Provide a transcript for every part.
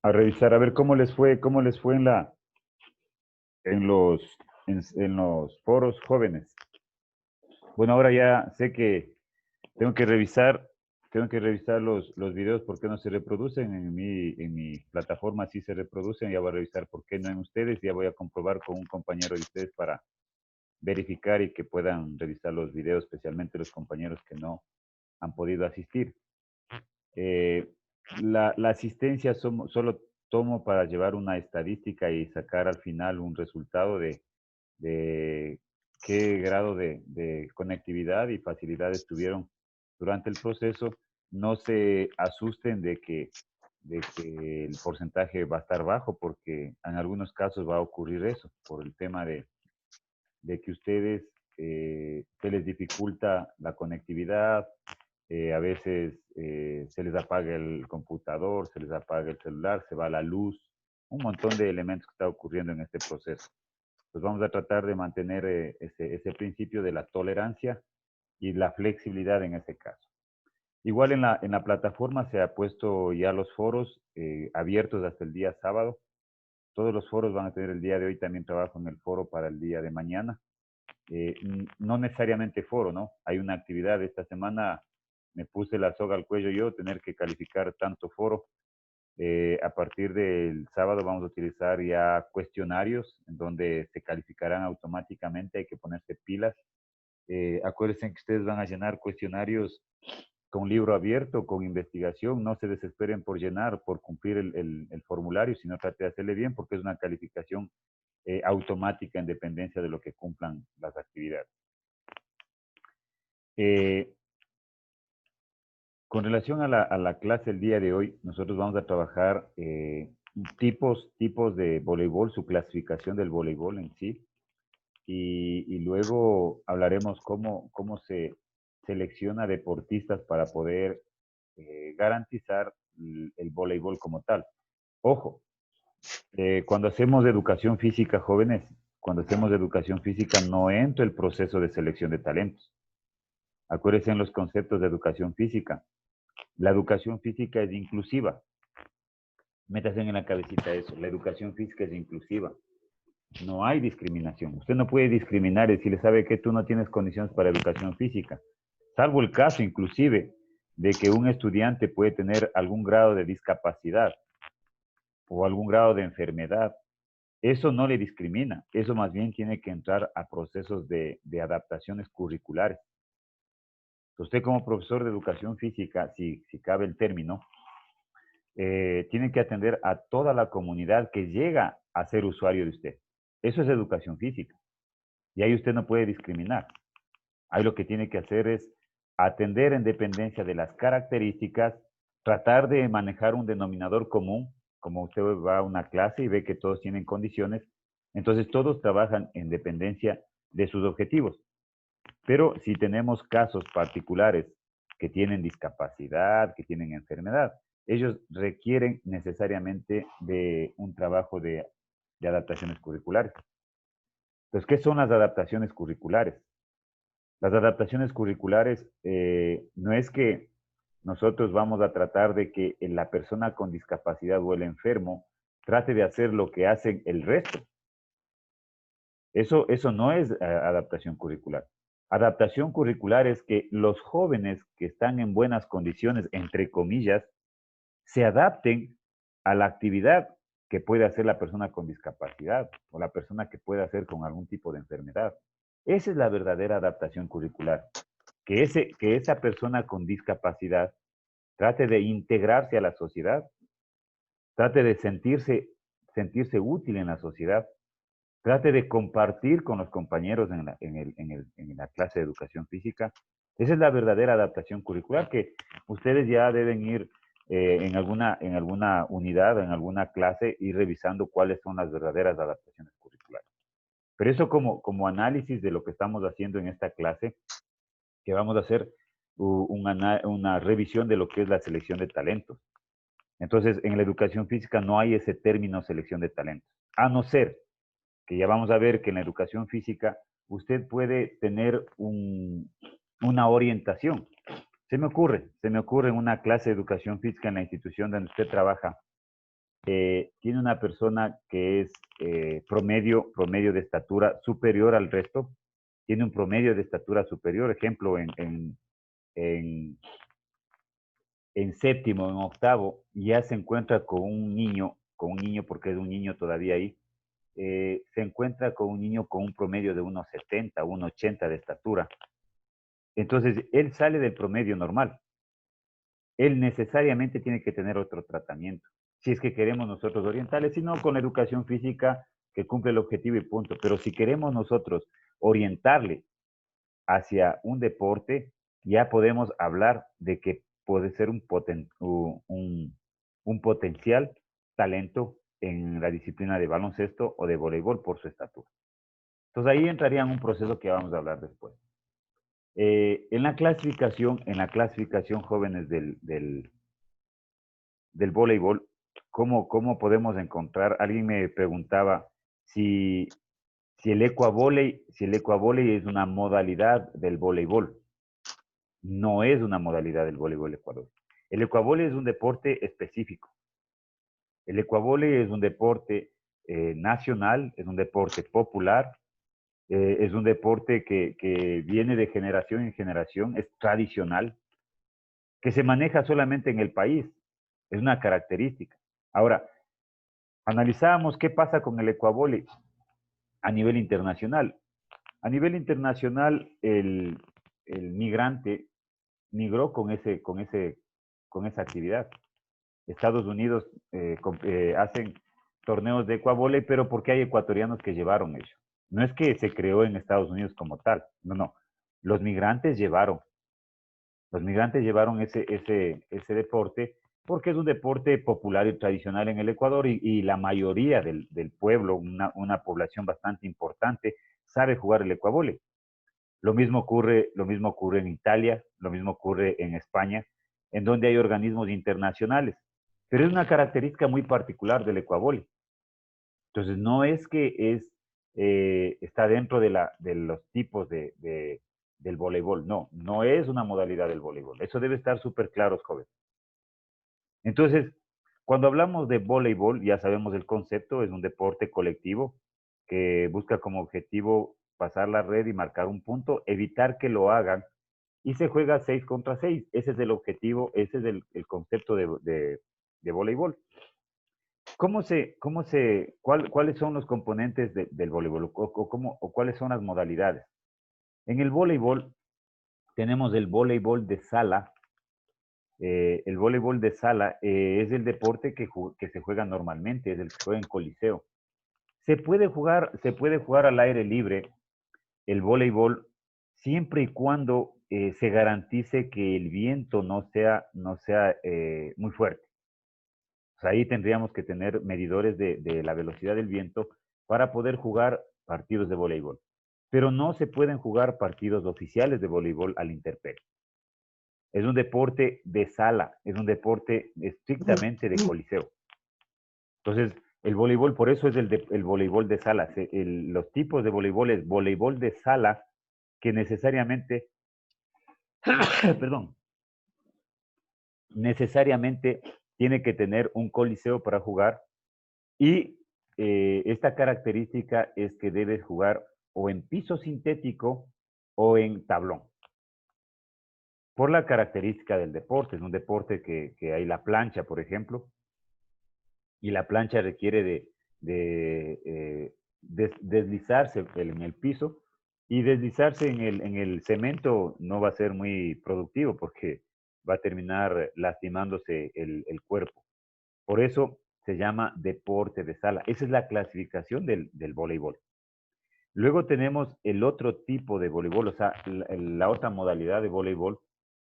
a revisar, a ver cómo les fue en los, en los foros jóvenes. Bueno, ahora ya sé que tengo que revisar, tengo que revisar los videos por qué no se reproducen en mi plataforma, sí se reproducen, ya voy a revisar por qué no en ustedes, ya voy a comprobar con un compañero de ustedes para verificar y que puedan revisar los videos, especialmente los compañeros que no han podido asistir. Eh, la asistencia solo tomo para llevar una estadística y sacar al final un resultado de qué grado de conectividad y facilidades tuvieron durante el proceso. No se asusten de que el porcentaje va a estar bajo, porque en algunos casos va a ocurrir eso, por el tema de que ustedes se les dificulta la conectividad, a veces se les apaga el computador, se les apaga el celular, se va la luz, un montón de elementos que está ocurriendo en este proceso. Pues vamos a tratar de mantener ese principio de la tolerancia y la flexibilidad en ese caso. Igual en la plataforma se ha puesto ya los foros abiertos hasta el día sábado. Todos los foros van a tener el día de hoy, también trabajo en el foro para el día de mañana. No necesariamente foro, ¿no? Hay una actividad esta semana, me puse la soga al cuello yo, tener que calificar tanto foro. A partir del sábado vamos a utilizar ya cuestionarios en donde se calificarán automáticamente, hay que ponerse pilas. Acuérdense que ustedes van a llenar cuestionarios con libro abierto, con investigación, no se desesperen por llenar, por cumplir el formulario, sino trate de hacerle bien porque es una calificación automática en dependencia de lo que cumplan las actividades. Eh, con relación a la clase el día de hoy, nosotros vamos a trabajar tipos de voleibol, su clasificación del voleibol en sí, y luego hablaremos cómo se selecciona deportistas para poder garantizar el voleibol como tal. Ojo, cuando hacemos educación física, jóvenes, cuando hacemos educación física no entra el proceso de selección de talentos. Acuérdense en los conceptos de educación física. La educación física es inclusiva. Métanse en la cabecita eso. La educación física es inclusiva. No hay discriminación. Usted no puede discriminar y decirle, sabe que tú no tienes condiciones para educación física. Salvo el caso, inclusive, de que un estudiante puede tener algún grado de discapacidad o algún grado de enfermedad. Eso no le discrimina. Eso más bien tiene que entrar a procesos de adaptaciones curriculares. Usted como profesor de educación física, si cabe el término, tiene que atender a toda la comunidad que llega a ser usuario de usted. Eso es educación física. Y ahí usted no puede discriminar. Ahí lo que tiene que hacer es atender en dependencia de las características, tratar de manejar un denominador común, como usted va a una clase y ve que todos tienen condiciones, entonces todos trabajan en dependencia de sus objetivos. Pero si tenemos casos particulares que tienen discapacidad, que tienen enfermedad, ellos requieren necesariamente de un trabajo de adaptaciones curriculares. Entonces, ¿qué son las adaptaciones curriculares? Las adaptaciones curriculares no es que nosotros vamos a tratar de que la persona con discapacidad o el enfermo trate de hacer lo que hacen el resto. Eso no es adaptación curricular. Adaptación curricular es que los jóvenes que están en buenas condiciones, entre comillas, se adapten a la actividad que puede hacer la persona con discapacidad o la persona que puede hacer con algún tipo de enfermedad. Esa es la verdadera adaptación curricular. Que esa persona con discapacidad trate de integrarse a la sociedad, trate de sentirse útil en la sociedad, trate de compartir con los compañeros en la clase de educación física. Esa es la verdadera adaptación curricular que ustedes ya deben ir en alguna unidad, en alguna clase, ir revisando cuáles son las verdaderas adaptaciones curriculares. Pero eso como análisis de lo que estamos haciendo en esta clase, que vamos a hacer una revisión de lo que es la selección de talentos. Entonces, en la educación física no hay ese término selección de talentos, a no ser que ya vamos a ver que en la educación física usted puede tener una orientación. Se me ocurre en una clase de educación física en la institución donde usted trabaja, tiene una persona que es promedio de estatura superior al resto, tiene un promedio de estatura superior, ejemplo, en, en séptimo, en octavo, ya se encuentra con un niño porque es un niño todavía ahí, se encuentra con un niño con un promedio de unos 70, 1,80 de estatura. Entonces, él sale del promedio normal. Él necesariamente tiene que tener otro tratamiento. Si es que queremos nosotros orientarle, si no con educación física que cumple el objetivo y punto. Pero si queremos nosotros orientarle hacia un deporte, ya podemos hablar de que puede ser un potencial talento en la disciplina de baloncesto o de voleibol por su estatura. Entonces ahí entraría en un proceso que vamos a hablar después. En la clasificación jóvenes del voleibol, ¿cómo podemos encontrar? Alguien me preguntaba si, si el ecuavóley es una modalidad del voleibol. No es una modalidad del voleibol ecuador. El ecuavóley es un deporte específico. El ecuavóley es un deporte nacional, es un deporte popular, es un deporte que viene de generación en generación, es tradicional, que se maneja solamente en el país. Es una característica. Ahora, analizábamos qué pasa con el ecuavóley a nivel internacional. A nivel internacional, el migrante migró con esa actividad. Estados Unidos hacen torneos de ecuavóley, pero porque hay ecuatorianos que llevaron ello. No es que se creó en Estados Unidos como tal, no, no. Los migrantes llevaron ese deporte porque es un deporte popular y tradicional en el Ecuador y la mayoría del pueblo, una población bastante importante, sabe jugar el ecuavóley. Lo mismo ocurre en Italia, lo mismo ocurre en España, en donde hay organismos internacionales. Pero es una característica muy particular del ecuavóley. Entonces, no es que está dentro de los tipos del voleibol. No, no es una modalidad del voleibol. Eso debe estar súper claro, jóvenes. Entonces, cuando hablamos de voleibol, ya sabemos el concepto, es un deporte colectivo que busca como objetivo pasar la red y marcar un punto, evitar que lo hagan y se juega 6 contra 6. Ese es el objetivo, ese es el concepto de voleibol. ¿Cuáles son los componentes del voleibol o cuáles son las modalidades? En el voleibol tenemos el voleibol de sala. El voleibol de sala es el deporte que se juega normalmente, es el que se juega en coliseo. Se puede jugar al aire libre el voleibol siempre y cuando se garantice que el viento no sea muy fuerte. O sea, ahí tendríamos que tener medidores de la velocidad del viento para poder jugar partidos de voleibol. Pero no se pueden jugar partidos oficiales de voleibol al intemperie. Es un deporte de sala, es un deporte estrictamente de coliseo. Entonces, el voleibol, por eso es el voleibol de sala. Los tipos de voleibol es voleibol de sala, que necesariamente, perdón, necesariamente tiene que tener un coliseo para jugar y esta característica es que debes jugar o en piso sintético o en tablón. Por la característica del deporte, es un deporte que hay la plancha, por ejemplo, y la plancha requiere deslizarse en el piso y deslizarse en el cemento no va a ser muy productivo porque va a terminar lastimándose el cuerpo. Por eso se llama deporte de sala. Esa es la clasificación del voleibol. Luego tenemos el otro tipo de voleibol, o sea, la otra modalidad de voleibol,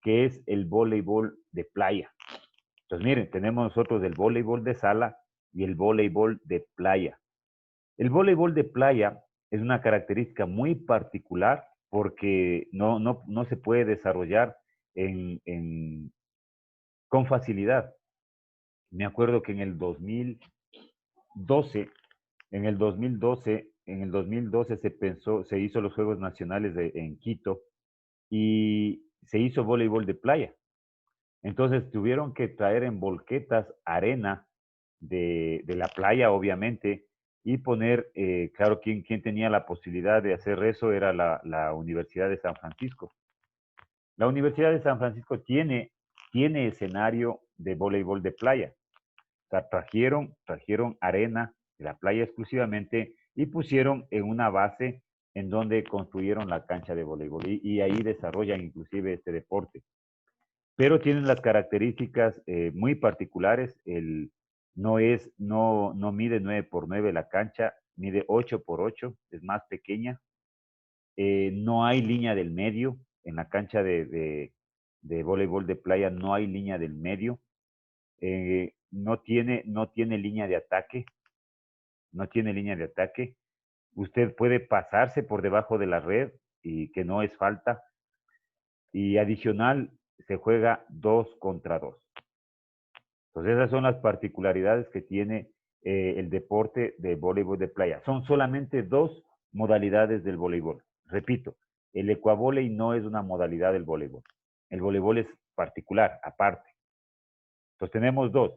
que es el voleibol de playa. Entonces, miren, tenemos nosotros el voleibol de sala y el voleibol de playa. El voleibol de playa es una característica muy particular porque no se puede desarrollar con facilidad. Me acuerdo que en el 2012, en el 2012 se hizo los Juegos Nacionales en Quito y se hizo voleibol de playa. Entonces tuvieron que traer en volquetas arena de la playa, obviamente, y poner, claro, quien tenía la posibilidad de hacer eso era la Universidad de San Francisco. La Universidad de San Francisco tiene escenario de voleibol de playa. O sea, trajeron arena de la playa exclusivamente y pusieron en una base en donde construyeron la cancha de voleibol y ahí desarrollan inclusive este deporte. Pero tienen las características muy particulares. No mide 9 por 9 la cancha, mide 8 por 8, es más pequeña. No hay línea del medio. En la cancha de voleibol de playa no hay línea del medio. No tiene línea de ataque. No tiene línea de ataque. Usted puede pasarse por debajo de la red y que no es falta. Y adicional, se juega 2 contra 2. Entonces, esas son las particularidades que tiene el deporte de voleibol de playa. Son solamente 2 modalidades del voleibol. Repito, el ecuavóley no es una modalidad del voleibol. El voleibol es particular, aparte. Entonces, tenemos 2.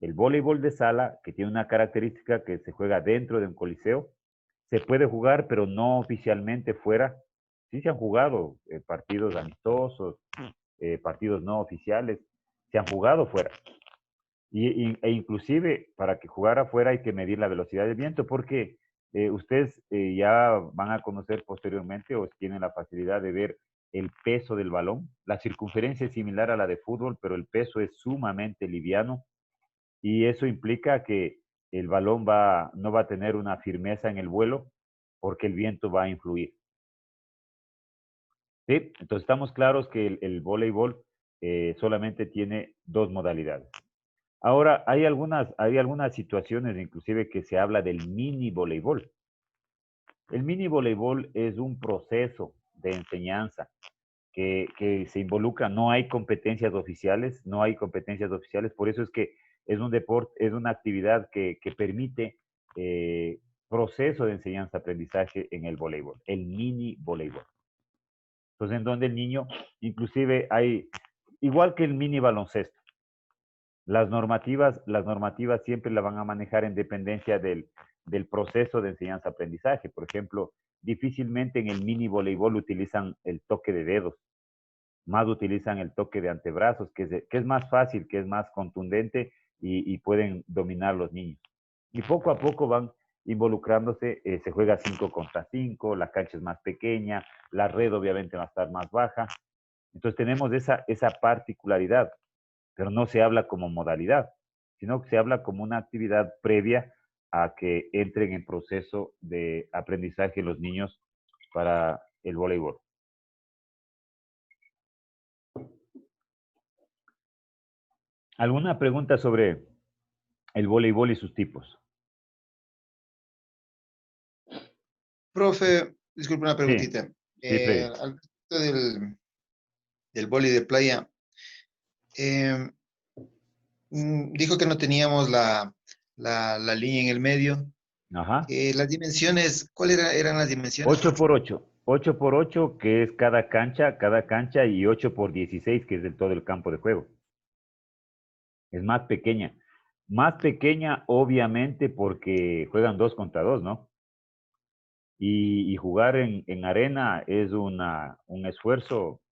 El voleibol de sala, que tiene una característica que se juega dentro de un coliseo. Se puede jugar, pero no oficialmente fuera. Sí se han jugado partidos amistosos, partidos no oficiales. Se han jugado fuera. E inclusive para que jugar afuera hay que medir la velocidad del viento porque ustedes ya van a conocer posteriormente o tienen la facilidad de ver el peso del balón. La circunferencia es similar a la de fútbol, pero el peso es sumamente liviano y eso implica que el balón no va a tener una firmeza en el vuelo porque el viento va a influir. ¿Sí? Entonces estamos claros que el voleibol solamente tiene 2 modalidades. Ahora, hay algunas situaciones, inclusive, que se habla del mini voleibol. El mini voleibol es un proceso de enseñanza que se involucra, no hay competencias oficiales, por eso es que es un deporte, es una actividad que permite proceso de enseñanza-aprendizaje en el voleibol, el mini voleibol. Entonces, en donde el niño, inclusive igual que el mini baloncesto, las normativas siempre la van a manejar en dependencia del proceso de enseñanza-aprendizaje. Por ejemplo, difícilmente en el mini voleibol utilizan el toque de dedos, más utilizan el toque de antebrazos, que es más fácil, que es más contundente y pueden dominar los niños. Y poco a poco van involucrándose, se juega 5 contra 5, la cancha es más pequeña, la red obviamente va a estar más baja. Entonces tenemos esa particularidad, pero no se habla como modalidad, sino que se habla como una actividad previa a que entren en proceso de aprendizaje los niños para el voleibol. ¿Alguna pregunta sobre el voleibol y sus tipos? Profe, disculpe una Sí, preguntita. sí, Freddy. Al respecto del vóley de playa, eh, dijo que no teníamos la línea en el medio. Ajá. Las dimensiones, ¿cuáles eran las dimensiones, 8 profe? por 8. 8 por 8, que es cada cancha, y 8 por 16, que es todo el campo de juego. Es más pequeña. Más pequeña, obviamente, porque juegan 2 contra 2, ¿no? Y jugar en arena es un esfuerzo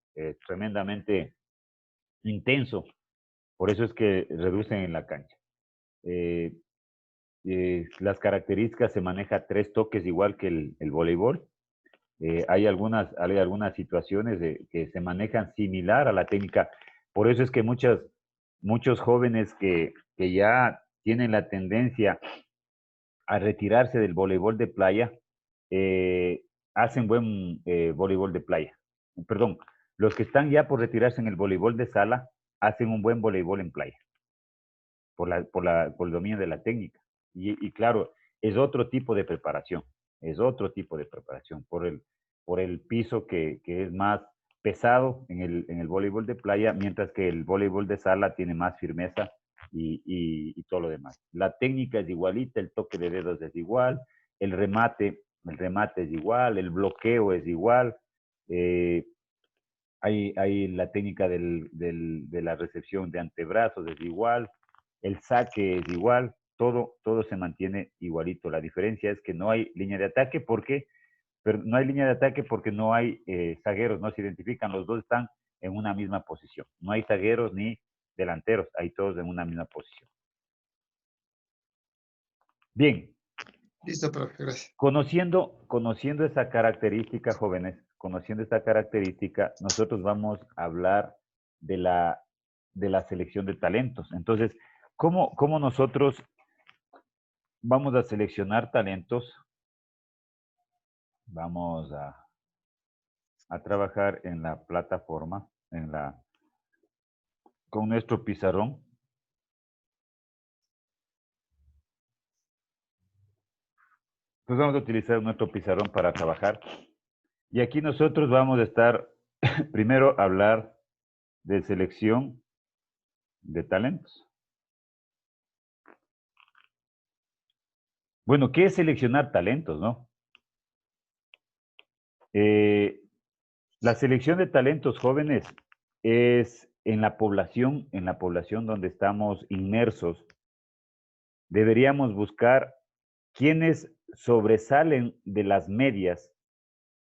tremendamente intenso. Por eso es que reducen en la cancha. Eh, las características se maneja 3 toques igual que el voleibol. Hay algunas situaciones que se manejan similar a la técnica. Por eso es que muchos jóvenes que ya tienen la tendencia a retirarse del voleibol de playa, eh, hacen buen voleibol de playa. Perdón, los que están ya por retirarse en el voleibol de sala hacen un buen voleibol en playa por el dominio de la técnica. Y claro, es otro tipo de preparación, por el piso que es más pesado en el voleibol de playa, mientras que el voleibol de sala tiene más firmeza y todo lo demás. La técnica es igualita, el toque de dedos es igual, el remate es igual, el bloqueo es igual, eh, hay la técnica de la recepción de antebrazos es igual, el saque es igual. todo se mantiene igualito. La diferencia es que no hay línea de ataque porque, pero no hay línea de ataque porque no hay zagueros, no se identifican, los dos están en una misma posición. No hay zagueros ni delanteros, hay todos en una misma posición. Bien. Listo, profe, gracias. Conociendo esa característica, jóvenes, conociendo esta característica, nosotros vamos a hablar de la selección de talentos. Entonces, ¿cómo nosotros vamos a seleccionar talentos? Vamos a trabajar en la plataforma, con nuestro pizarrón. Entonces vamos a utilizar nuestro pizarrón para trabajar. Y aquí nosotros vamos a estar, primero, hablar de selección de talentos. Bueno, ¿qué es seleccionar talentos, no? La selección de talentos jóvenes es en la población donde estamos inmersos. Deberíamos buscar quienes sobresalen de las medias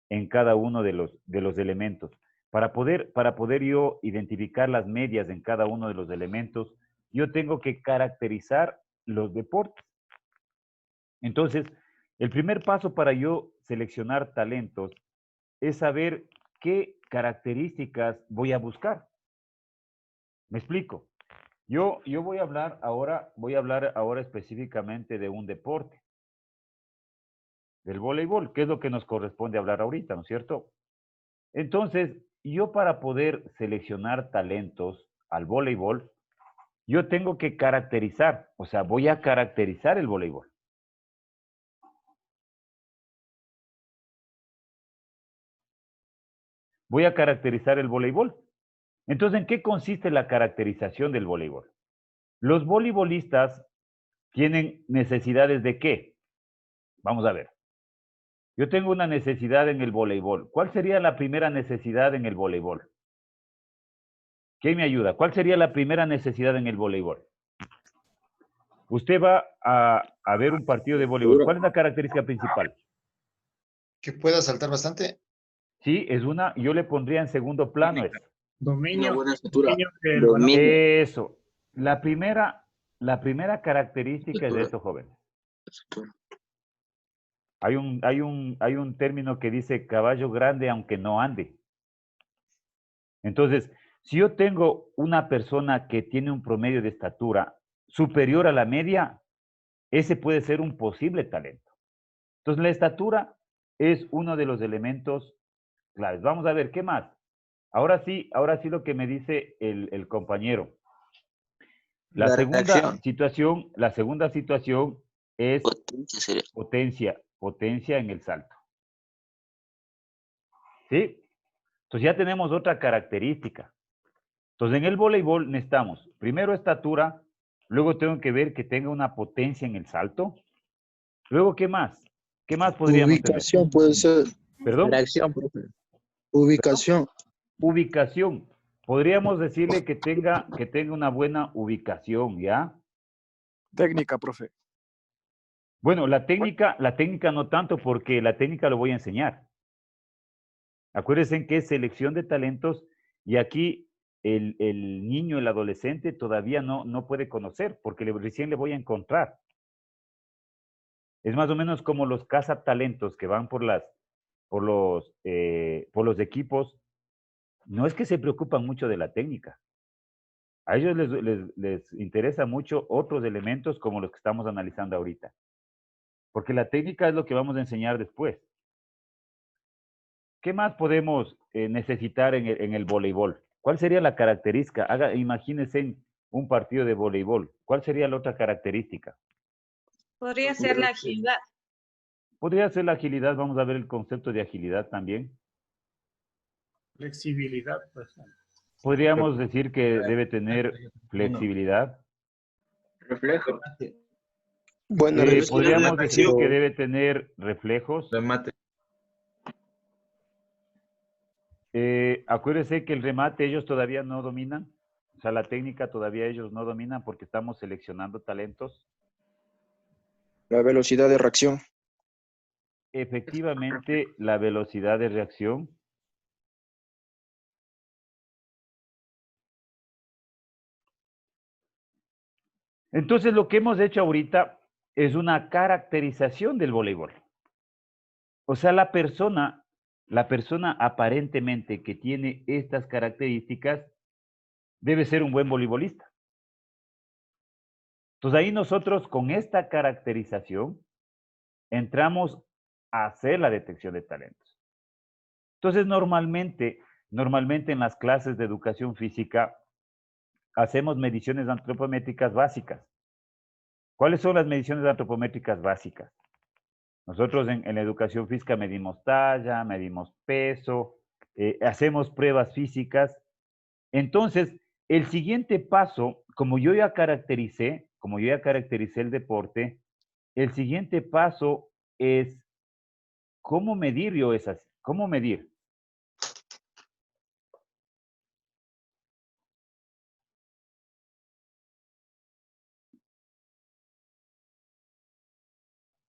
en cada uno de los elementos. Para poder yo identificar las medias en cada uno de los elementos, yo tengo que caracterizar los deportes. Entonces, el primer paso para yo seleccionar talentos es saber qué características voy a buscar. ¿Me explico? Yo voy a hablar ahora específicamente de un deporte, del voleibol, que es lo que nos corresponde hablar ahorita, ¿no es cierto? Entonces, yo para poder seleccionar talentos al voleibol, yo tengo que caracterizar, o sea, voy a caracterizar el voleibol. Voy a caracterizar el voleibol. Entonces, ¿en qué consiste la caracterización del voleibol? Los voleibolistas tienen necesidades de qué? Vamos a ver. Yo tengo una necesidad en el voleibol. ¿Cuál sería la primera necesidad en el voleibol? ¿Quién me ayuda? ¿Cuál sería la primera necesidad en el voleibol? Usted va a ver un partido de voleibol. ¿Cuál es la característica principal? Que pueda saltar bastante. Sí, es una, yo le pondría en segundo plano eso. Dominio, Una buena estatura. dominio del balón. Dominio. Eso. La primera característica es de eso, jóvenes. Estatura. Hay un término que dice caballo grande aunque no ande. Entonces, si yo tengo una persona que tiene un promedio de estatura superior a la media, ese puede ser un posible talento. Entonces, la estatura es uno de los elementos claves. Vamos a ver, ¿qué más? Ahora sí lo que me dice el compañero. La segunda situación es potencia en el salto. ¿Sí? Entonces ya tenemos otra característica. Entonces en el voleibol necesitamos primero estatura, luego tengo que ver que tenga una potencia en el salto. Luego, ¿qué más? ¿Qué más podríamos tener? Ubicación puede ser. ¿Perdón? Reacción, profe. Ubicación. Ubicación. Podríamos decirle que tenga una buena ubicación, ¿ya? Técnica, profe. Bueno, la técnica no tanto porque la técnica lo voy a enseñar. Acuérdense que es selección de talentos y aquí el niño, el adolescente todavía no puede conocer porque recién le voy a encontrar. Es más o menos como los cazatalentos que van por los equipos. No es que se preocupan mucho de la técnica. A ellos les interesa mucho otros elementos como los que estamos analizando ahorita. Porque la técnica es lo que vamos a enseñar después. ¿Qué más podemos necesitar en el voleibol? ¿Cuál sería la característica? Imagínense un partido de voleibol. ¿Cuál sería la otra característica? Podría ser la agilidad. Podría ser la agilidad. Vamos a ver el concepto de agilidad también. Flexibilidad, pues. Podríamos decir que debe tener flexibilidad. Reflejo. Buena Podríamos decir reflexión. que debe tener reflejos. Remate. Acuérdense que el remate ellos todavía no dominan. O sea, la técnica todavía ellos no dominan porque estamos seleccionando talentos. La velocidad de reacción. Efectivamente, la velocidad de reacción. Entonces, lo que hemos hecho ahorita es una caracterización del voleibol. O sea, la persona aparentemente que tiene estas características debe ser un buen voleibolista. Entonces, ahí nosotros con esta caracterización entramos a hacer la detección de talentos. Entonces, normalmente en las clases de educación física hacemos mediciones antropométricas básicas. ¿Cuáles son las mediciones antropométricas básicas? Nosotros en la educación física medimos talla, medimos peso, hacemos pruebas físicas. Entonces, el siguiente paso, como yo ya caractericé el deporte, el siguiente paso es cómo medir yo esas, cómo medir.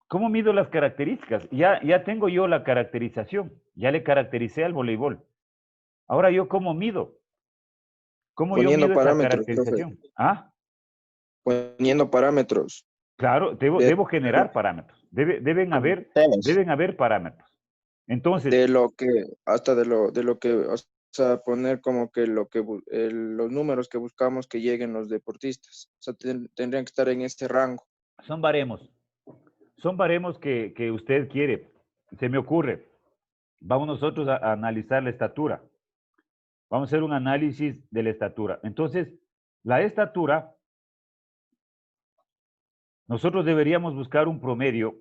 ¿Cómo mido las características? Ya tengo yo la caracterización, ya le caractericé al voleibol. Ahora yo, ¿cómo mido? ¿Cómo yo Poniendo mido esa parámetros, profe. caracterización? ¿Ah? Poniendo parámetros. Claro, debo generar parámetros. Deben haber parámetros. Entonces, De lo que, hasta de lo que, o sea, poner como que los números que buscamos que lleguen los deportistas. O sea, tendrían que estar en este rango. son baremos. Son baremos que usted quiere. Se me ocurre. Vamos nosotros a analizar la estatura. Vamos a hacer un análisis de la estatura. Entonces, la estatura, nosotros deberíamos buscar un promedio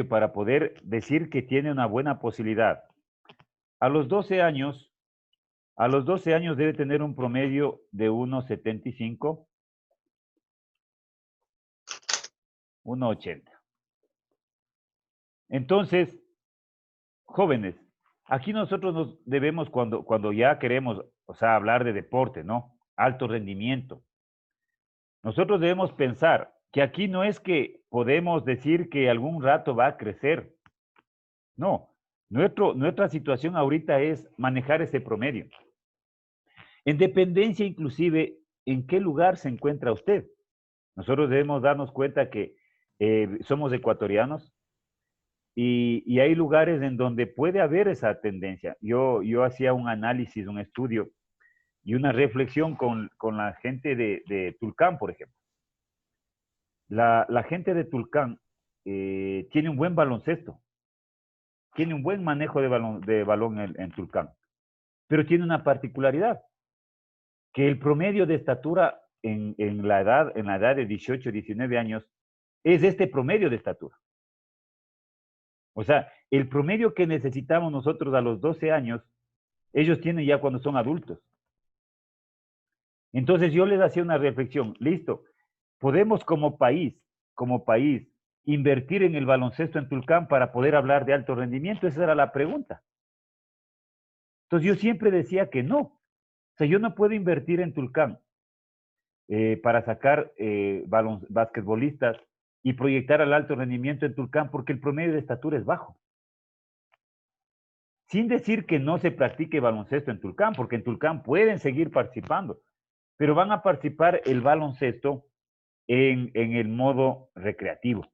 para poder decir que tiene una buena posibilidad. A los 12 años debe tener un promedio de 1,75, 1,80. Entonces, jóvenes, aquí nosotros nos debemos, cuando ya queremos, o sea, hablar de deporte, ¿no? Alto rendimiento. Nosotros debemos pensar que aquí no es que podemos decir que algún rato va a crecer. No, nuestra situación ahorita es manejar ese promedio. En dependencia, inclusive, en qué lugar se encuentra usted. Nosotros debemos darnos cuenta que somos ecuatorianos y hay lugares en donde puede haber esa tendencia. Yo hacía un análisis, un estudio y una reflexión con la gente de Tulcán, por ejemplo. La gente de Tulcán tiene un buen baloncesto, tiene un buen manejo de balón en Tulcán, pero tiene una particularidad, que el promedio de estatura en la edad de 18, 19 años es este promedio de estatura. O sea, el promedio que necesitamos nosotros a los 12 años, ellos tienen ya cuando son adultos. Entonces yo les hacía una reflexión, listo, podemos como país, invertir en el baloncesto en Tulcán para poder hablar de alto rendimiento, esa era la pregunta. Entonces yo siempre decía que no. O sea, yo no puedo invertir en Tulcán para sacar basquetbolistas y proyectar al alto rendimiento en Tulcán porque el promedio de estatura es bajo. Sin decir que no se practique baloncesto en Tulcán, porque en Tulcán pueden seguir participando, pero van a participar el baloncesto en el modo recreativo.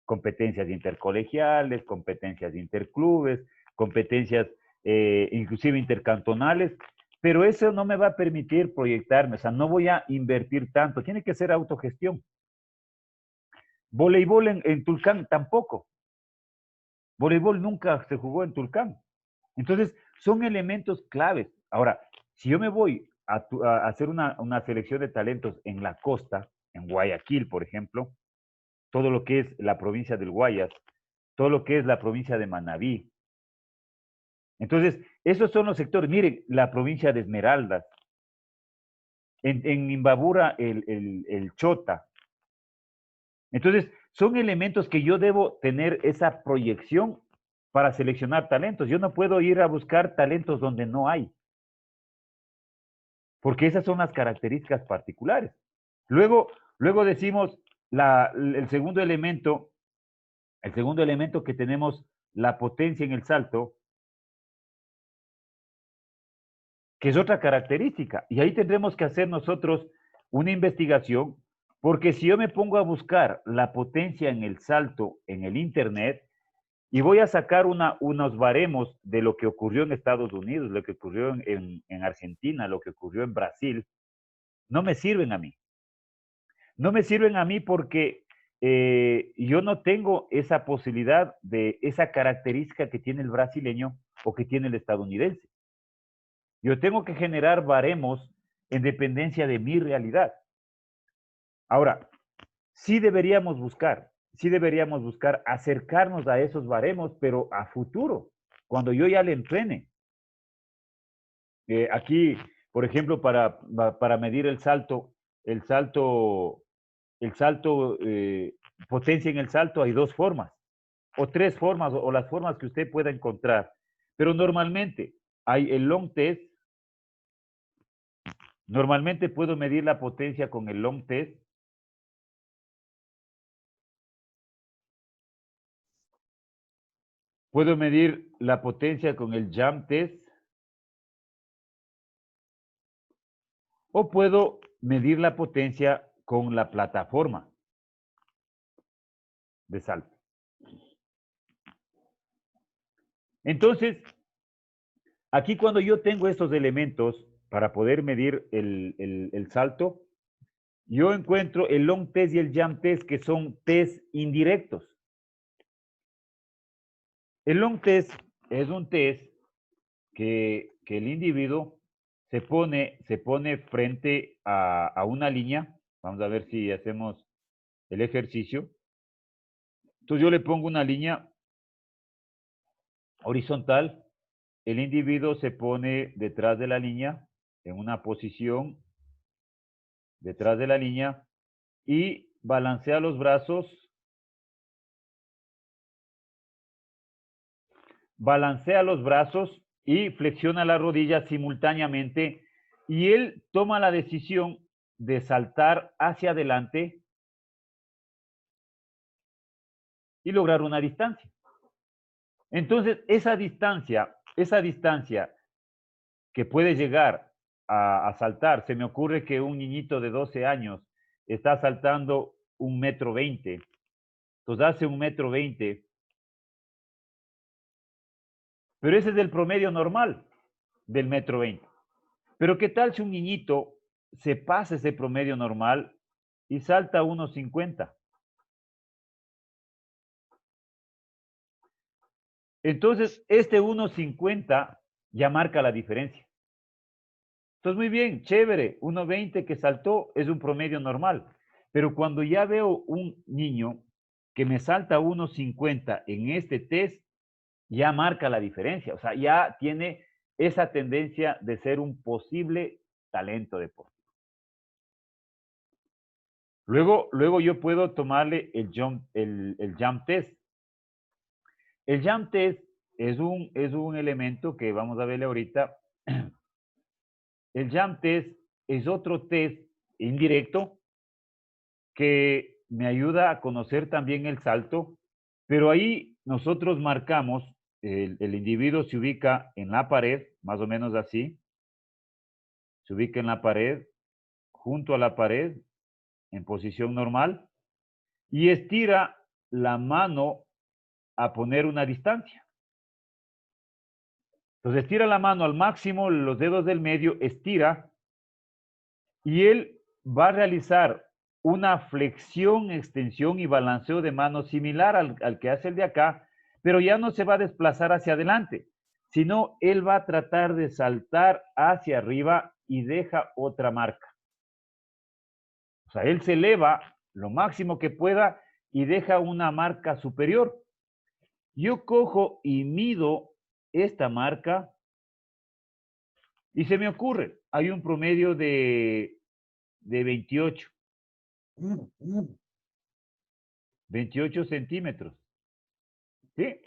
Competencias intercolegiales, competencias interclubes, competencias inclusive intercantonales, pero eso no me va a permitir proyectarme, o sea, no voy a invertir tanto, tiene que ser autogestión. Voleibol en Tulcán tampoco. Voleibol nunca se jugó en Tulcán. Entonces, son elementos claves. Ahora, si yo me voy a hacer una selección de talentos en la costa, en Guayaquil, por ejemplo, todo lo que es la provincia del Guayas, todo lo que es la provincia de Manabí. Entonces, esos son los sectores. Miren, la provincia de Esmeraldas, en Imbabura, el Chota. Entonces, son elementos que yo debo tener esa proyección para seleccionar talentos. Yo no puedo ir a buscar talentos donde no hay. Porque esas son las características particulares. Luego decimos, el segundo elemento que tenemos, la potencia en el salto, que es otra característica. Y ahí tendremos que hacer nosotros una investigación, porque si yo me pongo a buscar la potencia en el salto en el Internet y voy a sacar unos baremos de lo que ocurrió en Estados Unidos, lo que ocurrió en Argentina, lo que ocurrió en Brasil, no me sirven a mí. No me sirven a mí porque yo no tengo esa posibilidad de esa característica que tiene el brasileño o que tiene el estadounidense. Yo tengo que generar baremos en dependencia de mi realidad. Ahora, sí deberíamos buscar acercarnos a esos baremos, pero a futuro, cuando yo ya le entrene. Aquí, por ejemplo, para medir el salto, potencia en el salto, hay dos formas, o tres formas, o las formas que usted pueda encontrar. Pero normalmente hay el long test. Normalmente puedo medir la potencia con el long test. Puedo medir la potencia con el jump test. O puedo medir la potencia con la plataforma de salto. Entonces, aquí cuando yo tengo estos elementos para poder medir el salto, yo encuentro el long test y el jump test, que son test indirectos. El long test es un test que el individuo se pone frente a una línea. Vamos a ver si hacemos el ejercicio. Entonces yo le pongo una línea horizontal. El individuo se pone detrás de la línea, en una posición detrás de la línea, y balancea los brazos. Balancea los brazos y flexiona las rodillas simultáneamente, y él toma la decisión de saltar hacia adelante y lograr una distancia. Entonces, esa distancia que puede llegar a saltar, se me ocurre que un niñito de 12 años está saltando 1,20 m. Entonces hace 1,20 m. Pero ese es el promedio normal del 1,20 m. Pero ¿qué tal si un niñito se pasa ese promedio normal y salta 1,50 m? Entonces, este 1,50 ya marca la diferencia. Entonces, muy bien, chévere, 1,20 que saltó es un promedio normal. Pero cuando ya veo un niño que me salta 1,50 en este test, ya marca la diferencia. O sea, ya tiene esa tendencia de ser un posible talento deportivo. Luego yo puedo tomarle el jump test. El jump test es un elemento que vamos a verle ahorita. El jump test es otro test indirecto que me ayuda a conocer también el salto, pero ahí nosotros marcamos, el individuo se ubica en la pared, más o menos así, se ubica en la pared, junto a la pared, en posición normal, y estira la mano a poner una distancia. Entonces estira la mano al máximo, los dedos del medio, estira, y él va a realizar una flexión, extensión y balanceo de mano similar al que hace el de acá, pero ya no se va a desplazar hacia adelante, sino él va a tratar de saltar hacia arriba y deja otra marca. O sea, él se eleva lo máximo que pueda y deja una marca superior. Yo cojo y mido esta marca y se me ocurre, hay un promedio de 28 centímetros. ¿Sí?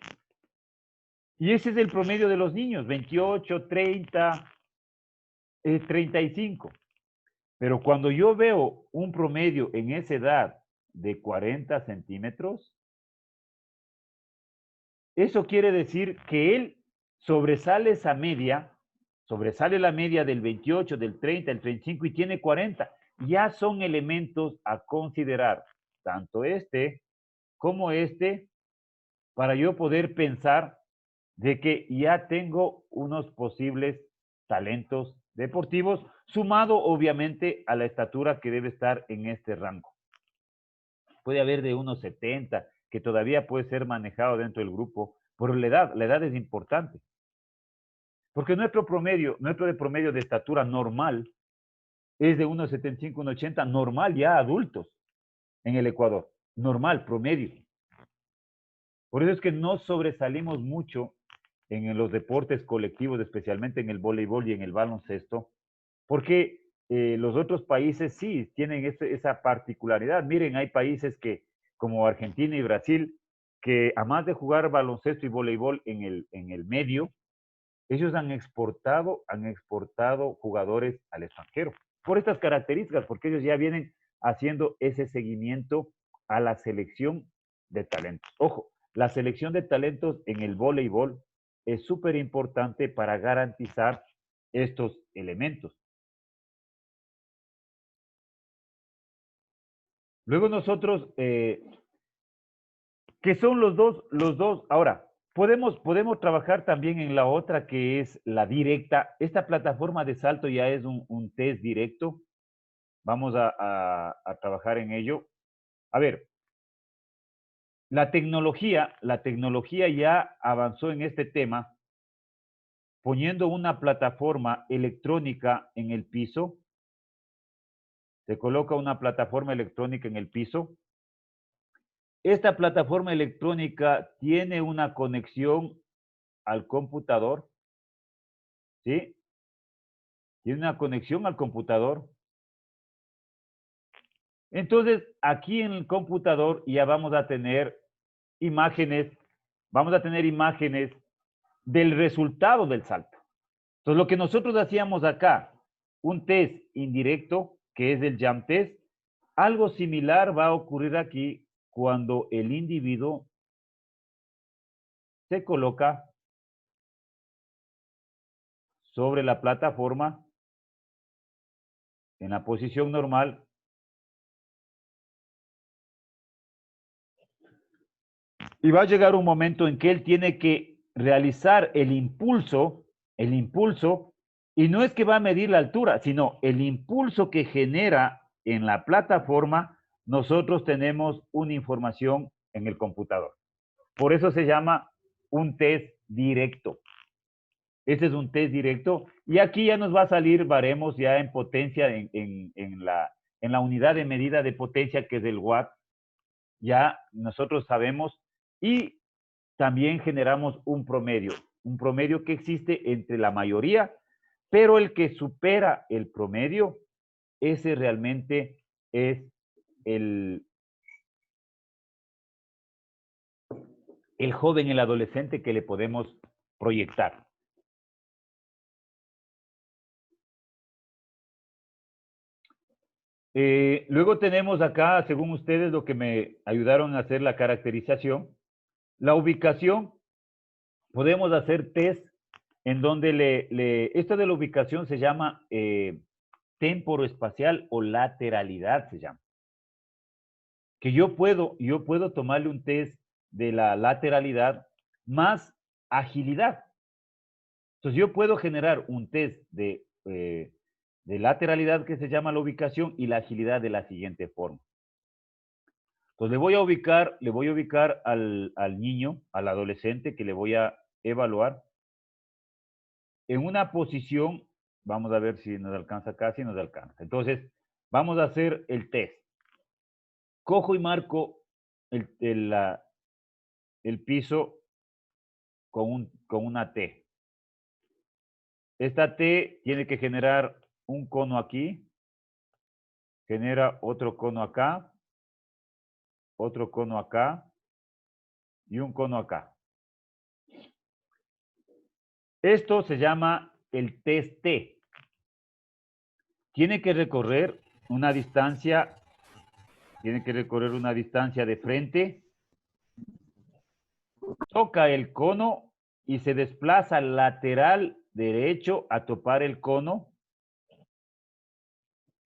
Y ese es el promedio de los niños, 28, 30, 35. Pero cuando yo veo un promedio en esa edad de 40 centímetros. Eso quiere decir que él sobresale esa media, sobresale la media del 28, del 30, del 35 y tiene 40. Ya son elementos a considerar, tanto este como este, para yo poder pensar de que ya tengo unos posibles talentos deportivos, sumado obviamente a la estatura que debe estar en este rango. Puede haber de unos 70, que todavía puede ser manejado dentro del grupo, pero la edad es importante. Porque nuestro de promedio de estatura normal es de 1,75, 1,80, normal ya adultos en el Ecuador, normal, promedio. Por eso es que no sobresalimos mucho en los deportes colectivos, especialmente en el voleibol y en el baloncesto, porque los otros países sí tienen esa particularidad. Miren, hay países que, como Argentina y Brasil, que además de jugar baloncesto y voleibol en el medio, ellos han exportado jugadores al extranjero por estas características, porque ellos ya vienen haciendo ese seguimiento a la selección de talentos. Ojo, la selección de talentos en el voleibol es súper importante para garantizar estos elementos. Luego nosotros, ¿qué son los dos? Ahora, podemos trabajar también en la otra que es la directa. Esta plataforma de salto ya es un test directo. Vamos a trabajar en ello. A ver, la tecnología ya avanzó en este tema poniendo una plataforma electrónica en el piso. Se coloca una plataforma electrónica en el piso. Esta plataforma electrónica tiene una conexión al computador, ¿sí? Tiene una conexión al computador. Entonces, aquí en el computador ya vamos a tener imágenes del resultado del salto. Entonces, lo que nosotros hacíamos acá, un test indirecto, que es el jump test, algo similar va a ocurrir aquí cuando el individuo se coloca sobre la plataforma en la posición normal. Y va a llegar un momento en que él tiene que realizar el impulso, y no es que va a medir la altura, sino el impulso que genera en la plataforma, nosotros tenemos una información en el computador. Por eso se llama un test directo. Este es un test directo y aquí ya nos va a salir baremos ya en potencia, en la unidad de medida de potencia que es el watt. Ya nosotros sabemos y también generamos un promedio que existe entre la mayoría, pero el que supera el promedio, ese realmente es el joven, el adolescente que le podemos proyectar. Luego tenemos acá, según ustedes, lo que me ayudaron a hacer la caracterización. La ubicación, podemos hacer test en donde esto de la ubicación se llama temporoespacial o lateralidad, se llama. Que yo puedo tomarle un test de la lateralidad más agilidad. Entonces yo puedo generar un test de lateralidad que se llama la ubicación y la agilidad de la siguiente forma. Entonces le voy a ubicar al niño, al adolescente que le voy a evaluar en una posición, vamos a ver si nos alcanza acá, si nos alcanza. Entonces vamos a hacer el test. Cojo y marco el piso con una T. Esta T tiene que generar un cono aquí, genera otro cono acá, otro cono acá y un cono acá. Esto se llama el test T. Tiene que recorrer una distancia tiene que recorrer una distancia de frente, toca el cono y se desplaza lateral derecho a topar el cono,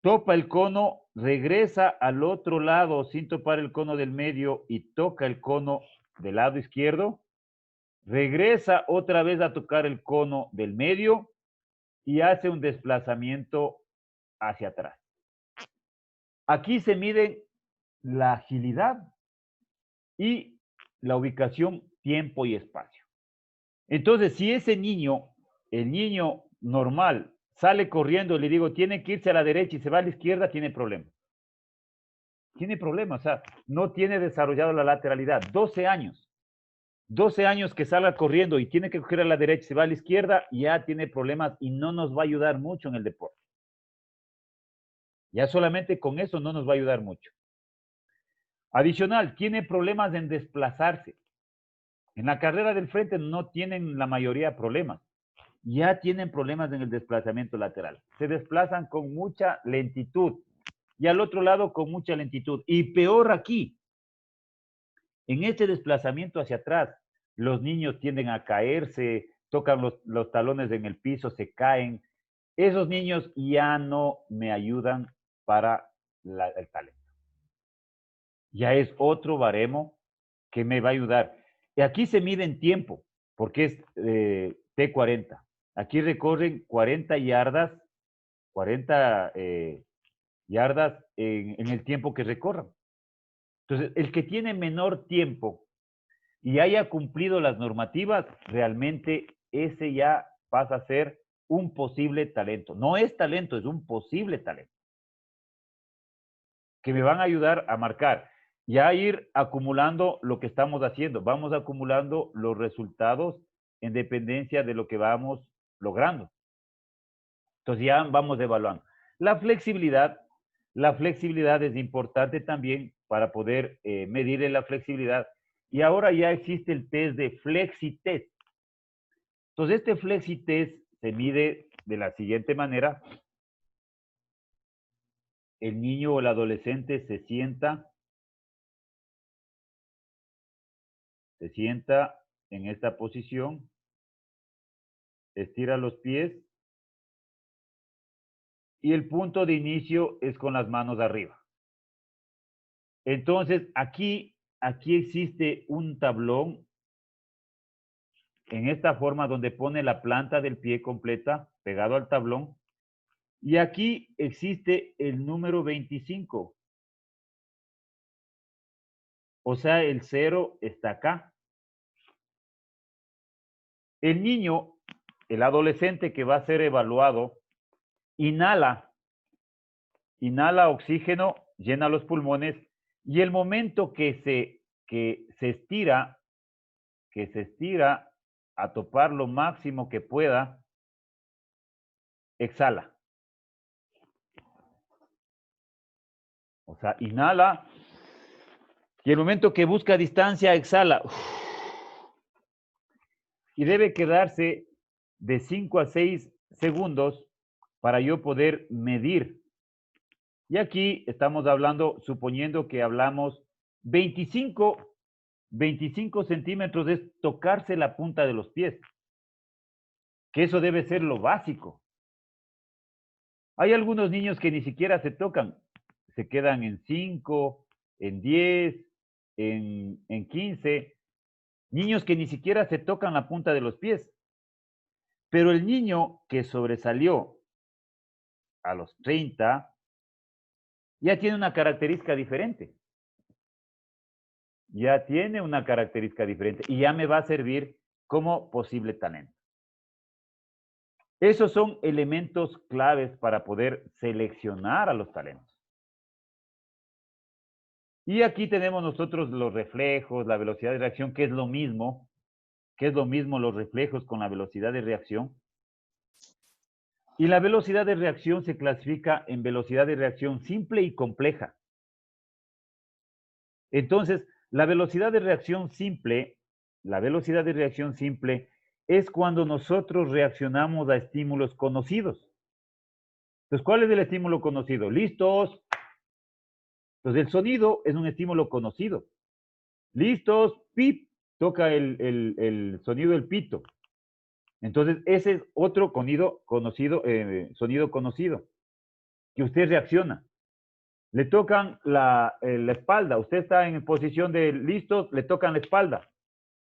topa el cono, regresa al otro lado sin topar el cono del medio y toca el cono del lado izquierdo, regresa otra vez a tocar el cono del medio y hace un desplazamiento hacia atrás. Aquí se mide la agilidad y la ubicación, tiempo y espacio. Entonces, si ese niño, el niño normal, sale corriendo, le digo, tiene que irse a la derecha y se va a la izquierda, tiene problema. Tiene problema, o sea, no tiene desarrollado la lateralidad. 12 años. 12 años que salga corriendo y tiene que coger a la derecha y se va a la izquierda, ya tiene problemas y no nos va a ayudar mucho en el deporte. Ya solamente con eso no nos va a ayudar mucho. Adicional, tiene problemas en desplazarse. En la carrera del frente no tienen la mayoría de problemas. Ya tienen problemas en el desplazamiento lateral. Se desplazan con mucha lentitud. Y al otro lado con mucha lentitud. Y peor aquí, en este desplazamiento hacia atrás, los niños tienden a caerse, tocan los talones en el piso, se caen. Esos niños ya no me ayudan para el talento. Ya es otro baremo que me va a ayudar. Y aquí se mide en tiempo, porque es T40. Aquí recorren 40 yardas, 40 yardas en el tiempo que recorran. Entonces, el que tiene menor tiempo y haya cumplido las normativas, realmente ese ya pasa a ser un posible talento. No es talento, es un posible talento. Que me van a ayudar a marcar. Ya ir acumulando lo que estamos haciendo. Vamos acumulando los resultados en dependencia de lo que vamos logrando. Entonces ya vamos evaluando. La flexibilidad es importante también para poder medir la flexibilidad. Y ahora ya existe el test de FlexiTest. Entonces este FlexiTest se mide de la siguiente manera. El niño o el adolescente se sienta en esta posición, estira los pies y el punto de inicio es con las manos arriba. Entonces, aquí existe un tablón en esta forma donde pone la planta del pie completa pegado al tablón y aquí existe el número 25. O sea, el 0 está acá. El niño, el adolescente que va a ser evaluado, inhala oxígeno, llena los pulmones y el momento que se estira a topar lo máximo que pueda, exhala. O sea, inhala y el momento que busca distancia, exhala. Y debe quedarse de 5 a 6 segundos para yo poder medir. Y aquí estamos hablando, suponiendo que hablamos 25 centímetros es tocarse la punta de los pies. Que eso debe ser lo básico. Hay algunos niños que ni siquiera se tocan. Se quedan en 5, en 10, en 15. Niños que ni siquiera se tocan la punta de los pies. Pero el niño que sobresalió a los 30 ya tiene una característica diferente. Ya tiene una característica diferente y ya me va a servir como posible talento. Esos son elementos claves para poder seleccionar a los talentos. Y aquí tenemos nosotros los reflejos, la velocidad de reacción, que es lo mismo los reflejos con la velocidad de reacción. Y la velocidad de reacción se clasifica en velocidad de reacción simple y compleja. Entonces, la velocidad de reacción simple es cuando nosotros reaccionamos a estímulos conocidos. Entonces, ¿cuál es el estímulo conocido? ¿Listos? Entonces, el sonido es un estímulo conocido. Listos, pip, toca el sonido del pito. Entonces, ese es otro sonido conocido, que usted reacciona. Le tocan la espalda, usted está en posición de listos, le tocan la espalda.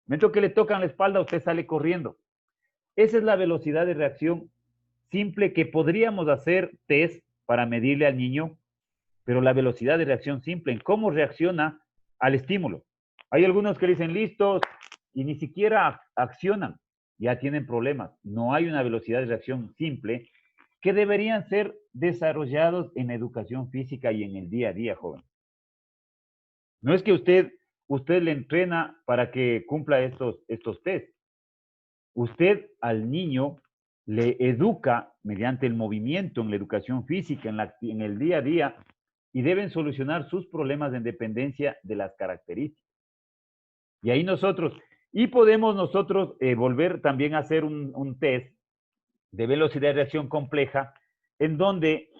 Mientras que le tocan la espalda, usted sale corriendo. Esa es la velocidad de reacción simple que podríamos hacer test para medirle al niño, pero la velocidad de reacción simple, en cómo reacciona al estímulo. Hay algunos que dicen listos y ni siquiera accionan, ya tienen problemas. No hay una velocidad de reacción simple que deberían ser desarrollados en educación física y en el día a día, joven. No es que usted le entrena para que cumpla estos test. Usted al niño le educa mediante el movimiento en la educación física, en el día a día, y deben solucionar sus problemas de dependencia de las características. Y ahí podemos nosotros volver también a hacer un test de velocidad de reacción compleja, en donde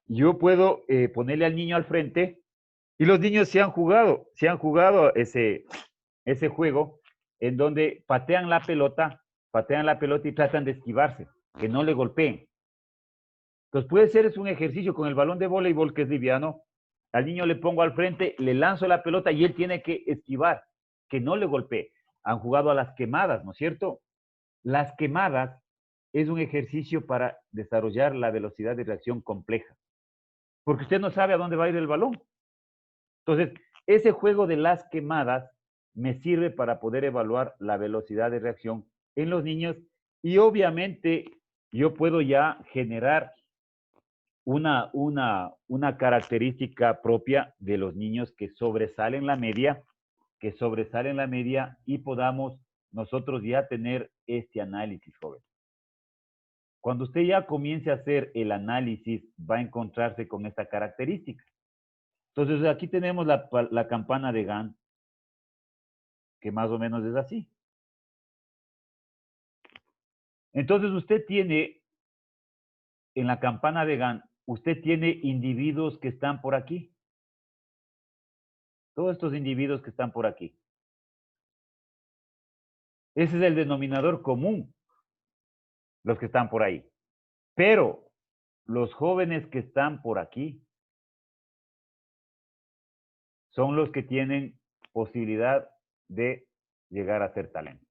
yo puedo ponerle al niño al frente, y los niños se han jugado ese juego, en donde patean la pelota y tratan de esquivarse, que no le golpeen. Entonces puede ser es un ejercicio con el balón de voleibol que es liviano, al niño le pongo al frente, le lanzo la pelota y él tiene que esquivar, que no le golpee. Han jugado a las quemadas, ¿no es cierto? Las quemadas es un ejercicio para desarrollar la velocidad de reacción compleja, porque usted no sabe a dónde va a ir el balón. Entonces, ese juego de las quemadas me sirve para poder evaluar la velocidad de reacción en los niños y obviamente yo puedo ya generar una característica propia de los niños que sobresalen la media y podamos nosotros ya tener este análisis, joven. Cuando usted ya comience a hacer el análisis, va a encontrarse con esta característica. Entonces, aquí tenemos la campana de Gantt, que más o menos es así. Entonces, usted tiene, en la campana de Gantt, usted tiene individuos que están por aquí. Todos estos individuos que están por aquí. Ese es el denominador común, los que están por ahí. Pero los jóvenes que están por aquí son los que tienen posibilidad de llegar a ser talentos.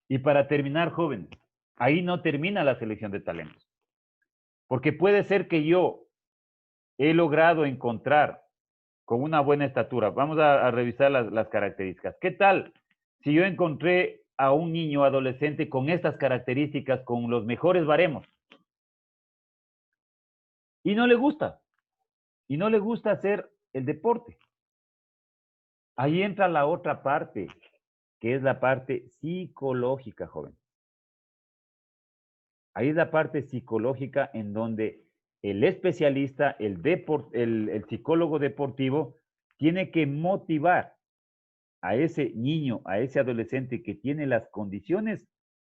Y para terminar, jóvenes, ahí no termina la selección de talentos. Porque puede ser que yo he logrado encontrar con una buena estatura. Vamos a revisar las características. ¿Qué tal si yo encontré a un niño adolescente con estas características, con los mejores baremos? Y no le gusta. Y no le gusta hacer el deporte. Ahí entra la otra parte, que es la parte psicológica, joven. Ahí es la parte psicológica en donde el especialista, el psicólogo deportivo, tiene que motivar a ese niño, a ese adolescente que tiene las condiciones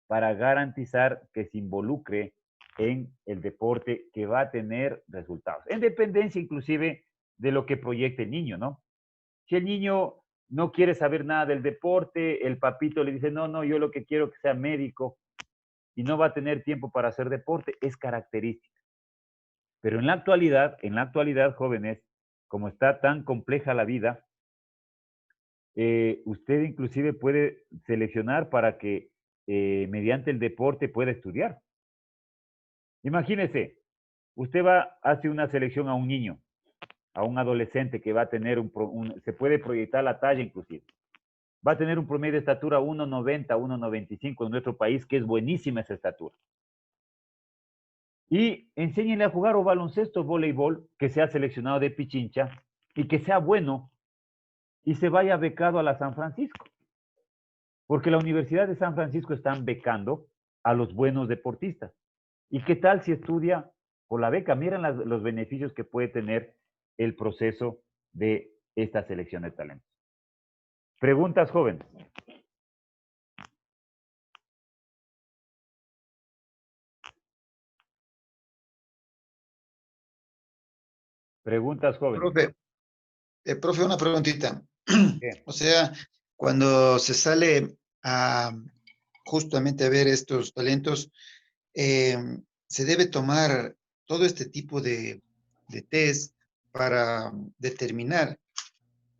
para garantizar que se involucre en el deporte que va a tener resultados, en dependencia inclusive de lo que proyecte el niño, ¿no? Si el niño no quiere saber nada del deporte, el papito le dice, no, yo lo que quiero es que sea médico y no va a tener tiempo para hacer deporte, es característica. Pero en la actualidad, jóvenes, como está tan compleja la vida, usted inclusive puede seleccionar para que mediante el deporte pueda estudiar. Imagínese, usted hace una selección a un niño, a un adolescente que va a tener se puede proyectar la talla inclusive. Va a tener un promedio de estatura 1,90, 1,95 en nuestro país, que es buenísima esa estatura. Y enséñenle a jugar o baloncesto, voleibol, que sea seleccionado de Pichincha y que sea bueno y se vaya becado a la San Francisco. Porque la Universidad de San Francisco están becando a los buenos deportistas. ¿Y qué tal si estudia por la beca? Miren los beneficios que puede tener el proceso de esta selección de talentos. Preguntas, jóvenes. Preguntas, jóvenes. Profe, Profe, una preguntita. ¿Qué? O sea, cuando se sale a justamente a ver estos talentos, eh, se debe tomar todo este tipo de test para determinar.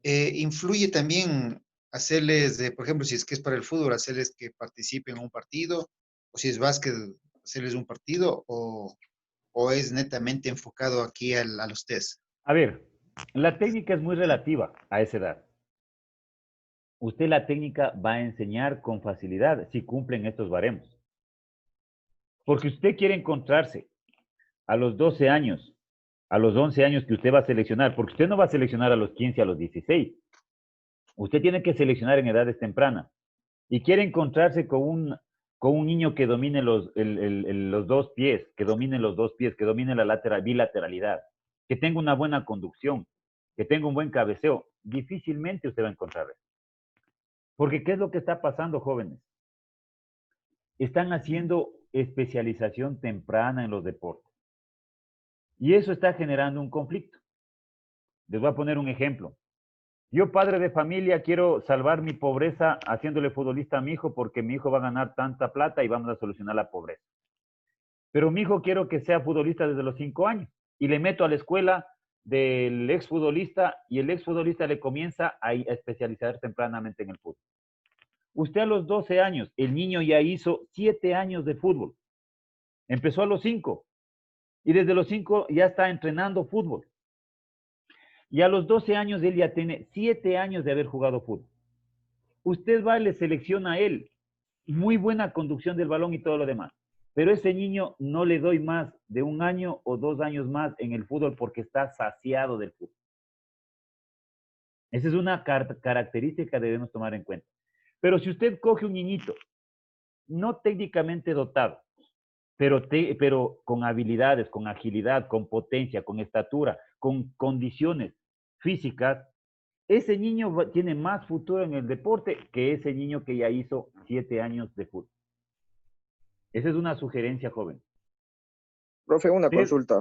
Influye también hacerles, por ejemplo, si es que es para el fútbol, hacerles que participen en un partido, o si es básquet, hacerles un partido, o es netamente enfocado aquí a los test. A ver, la técnica es muy relativa a esa edad. Usted la técnica va a enseñar con facilidad si cumplen estos baremos. Porque usted quiere encontrarse a los 12 años, a los 11 años que usted va a seleccionar, porque usted no va a seleccionar a los 15, a los 16. Usted tiene que seleccionar en edades tempranas. Y quiere encontrarse con un niño que domine los dos pies, que domine los dos pies, que domine la bilateralidad, que tenga una buena conducción, que tenga un buen cabeceo. Difícilmente usted va a encontrar eso. Porque ¿qué es lo que está pasando, jóvenes? Están haciendo especialización temprana en los deportes. Y eso está generando un conflicto. Les voy a poner un ejemplo. Yo, padre de familia, quiero salvar mi pobreza haciéndole futbolista a mi hijo porque mi hijo va a ganar tanta plata y vamos a solucionar la pobreza. Pero mi hijo quiero que sea futbolista desde los 5 años y le meto a la escuela del exfutbolista y el exfutbolista le comienza a especializar tempranamente en el fútbol. Usted a los 12 años, el niño ya hizo 7 años de fútbol. Empezó a los 5 y desde los 5 ya está entrenando fútbol. Y a los 12 años él ya tiene 7 años de haber jugado fútbol. Usted va y le selecciona a él. Muy buena conducción del balón y todo lo demás. Pero ese niño no le doy más de 1 año o 2 años más en el fútbol porque está saciado del fútbol. Esa es una característica que debemos tomar en cuenta. Pero si usted coge un niñito, no técnicamente dotado, pero con habilidades, con agilidad, con potencia, con estatura, con condiciones físicas, ese niño tiene más futuro en el deporte que ese niño que ya hizo 7 años de fútbol. Esa es una sugerencia, joven. Profe, una Sí, consulta.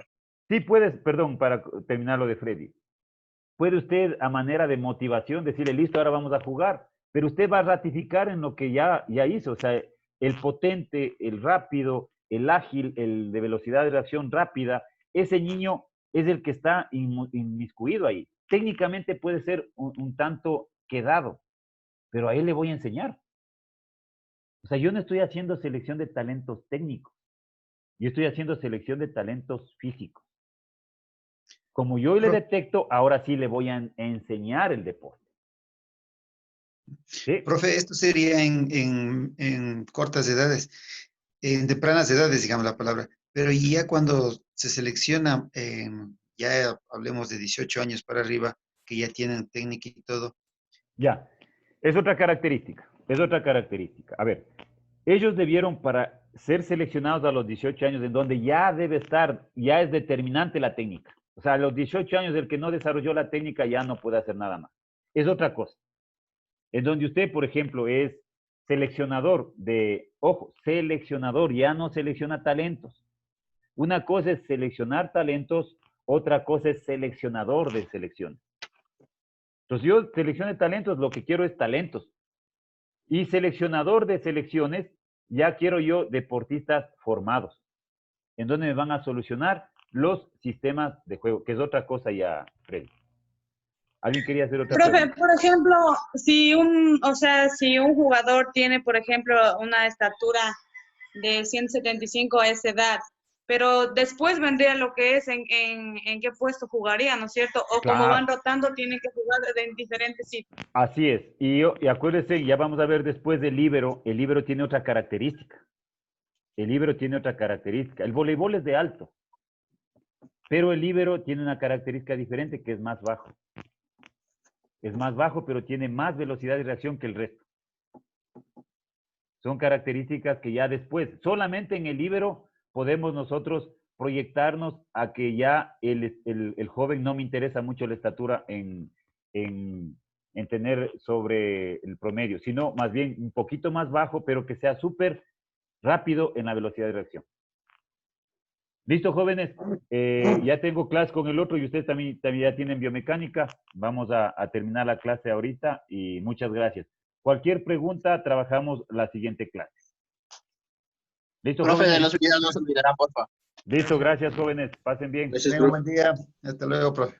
sí puedes, perdón, para terminar lo de Freddy. Puede usted, a manera de motivación, decirle, listo, ahora vamos a jugar, pero usted va a ratificar en lo que ya hizo. O sea, el potente, el rápido, el ágil, el de velocidad de reacción rápida, ese niño es el que está inmiscuido ahí. Técnicamente puede ser un tanto quedado, pero a él le voy a enseñar. O sea, yo no estoy haciendo selección de talentos técnicos, yo estoy haciendo selección de talentos físicos. Como yo le detecto, ahora sí le voy a enseñar el deporte. ¿Sí? Profe, esto sería en cortas edades, en tempranas edades, digamos la palabra, pero ya cuando se selecciona, ya hablemos de 18 años para arriba, que ya tienen técnica y todo. Ya, es otra característica, es otra característica. A ver, ellos debieron para ser seleccionados a los 18 años, en donde ya debe estar, ya es determinante la técnica. O sea, a los 18 años el que no desarrolló la técnica ya no puede hacer nada más. Es otra cosa. En donde usted, por ejemplo, es seleccionador ojo, seleccionador, ya no selecciona talentos. Una cosa es seleccionar talentos, otra cosa es seleccionador de selecciones. Entonces yo selecciono talentos, lo que quiero es talentos. Y seleccionador de selecciones, ya quiero yo deportistas formados, en donde me van a solucionar los sistemas de juego, que es otra cosa ya, Freddy. ¿Alguien quería hacer otra Profe, pregunta? por ejemplo, si si un jugador tiene, por ejemplo, una estatura de 175 a esa edad, pero después vendría lo que es en qué puesto jugaría, ¿no es cierto? O como van Claro, rotando, tienen que jugar en diferentes sitios. así es. Y acuérdense, ya vamos a ver después del líbero, el líbero tiene otra característica. El líbero tiene otra característica. El voleibol es de alto, pero el líbero tiene una característica diferente que es más bajo. Es más bajo, pero tiene más velocidad de reacción que el resto. Son características que ya después, solamente en el líbero, podemos nosotros proyectarnos a que ya el joven no me interesa mucho la estatura en tener sobre el promedio, sino más bien un poquito más bajo, pero que sea súper rápido en la velocidad de reacción. Listo, jóvenes. Ya tengo clase con el otro y ustedes también ya tienen biomecánica. Vamos a terminar la clase ahorita y muchas gracias. Cualquier pregunta, trabajamos la siguiente clase. Listo, Profe, de jóvenes. los videos no se olvidará, porfa. Listo, gracias, jóvenes. Pasen bien. Gracias, Tenga un profe. buen día. Hasta luego, profe.